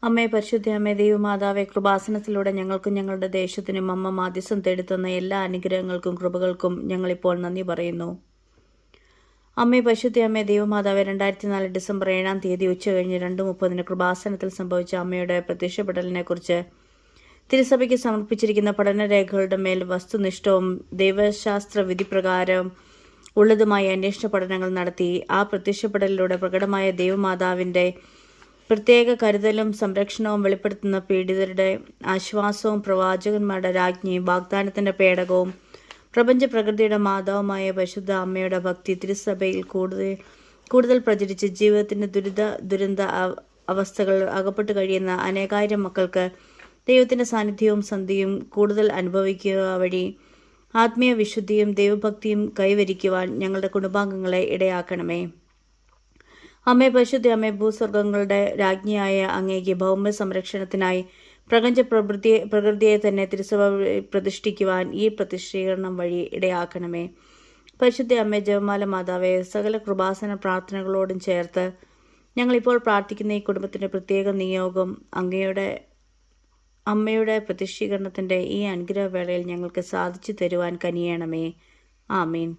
അമ്മേ പരിശുദ്ധ അമ്മേ ദൈവമാതാവേ, കൃപാസനത്തിലൂടെ ഞങ്ങൾക്കും ഞങ്ങളുടെ ദേശത്തിനും അമ്മ മാധ്യസ്ഥം തേടിത്തന്ന എല്ലാ അനുഗ്രഹങ്ങൾക്കും കൃപകൾക്കും ഞങ്ങളിപ്പോൾ നന്ദി പറയുന്നു. അമ്മേ പരിശുദ്ധ അമ്മേ ദൈവമാതാവേ, 2004 ഡിസംബർ 7-ാം തീയതി ഉച്ചകഴിഞ്ഞ് 2:30 കൃപാസനത്തിൽ സംഭവിച്ച അമ്മയുടെ പ്രത്യക്ഷപ്പെടലിനെക്കുറിച്ച് തിരുസഭയ്ക്ക് സമർപ്പിച്ചിരിക്കുന്ന പഠനരേഖകളുടെ മേൽ വസ്തുനിഷ്ഠവും ദൈവശാസ്ത്ര വിധിപ്രകാരം ഉള്ളതുമായ അന്വേഷണ പഠനങ്ങൾ നടത്തി ആ പ്രത്യക്ഷപ്പെടലിലൂടെ പ്രകടമായ ദൈവമാതാവിൻ്റെ പ്രത്യേക കരുതലും സംരക്ഷണവും വെളിപ്പെടുത്തുന്ന പീഡിതരുടെ ആശ്വാസവും പ്രവാചകന്മാരുടെ രാജ്ഞിയും വാഗ്ദാനത്തിൻ്റെ പേടകവും പ്രപഞ്ച പ്രകൃതിയുടെ മാതാവുമായ പരിശുദ്ധ അമ്മയുടെ ഭക്തി തിരുസഭയിൽ കൂടുതൽ പ്രചരിച്ച് ജീവിതത്തിൻ്റെ ദുരന്ത അവസ്ഥകൾ അകപ്പെട്ടു കഴിയുന്ന അനേകായിരം മക്കൾക്ക് ദൈവത്തിൻ്റെ സാന്നിധ്യവും സന്ധിയും കൂടുതൽ അനുഭവിക്കുക വഴി ആത്മീയ വിശുദ്ധിയും ദൈവഭക്തിയും കൈവരിക്കുവാൻ ഞങ്ങളുടെ കുടുംബാംഗങ്ങളെ ഇടയാക്കണമേ. അമ്മേ പരിശുദ്ധ അമ്മേ, ഭൂസ്വർഗങ്ങളുടെ രാജ്ഞിയായ അങ്ങേക്ക് ഭൗമ സംരക്ഷണത്തിനായി പ്രപഞ്ച പ്രകൃതിയെ തന്നെ തിരുസഭ പ്രതിഷ്ഠിക്കുവാൻ ഈ പ്രതിഷ്ഠീകരണം വഴി ഇടയാക്കണമേ. പരിശുദ്ധ അമ്മേ ജപമാല മാതാവേ, സകല കൃപാസന പ്രാർത്ഥനകളോടും ചേർത്ത് ഞങ്ങളിപ്പോൾ പ്രാർത്ഥിക്കുന്ന ഈ കുടുംബത്തിൻ്റെ പ്രത്യേക നിയോഗം അമ്മയുടെ പ്രതിഷ്ഠീകരണത്തിൻ്റെ ഈ അനുഗ്രഹവേളയിൽ ഞങ്ങൾക്ക് സാധിച്ചു തരുവാൻ കനിയണമേ. ആമീൻ.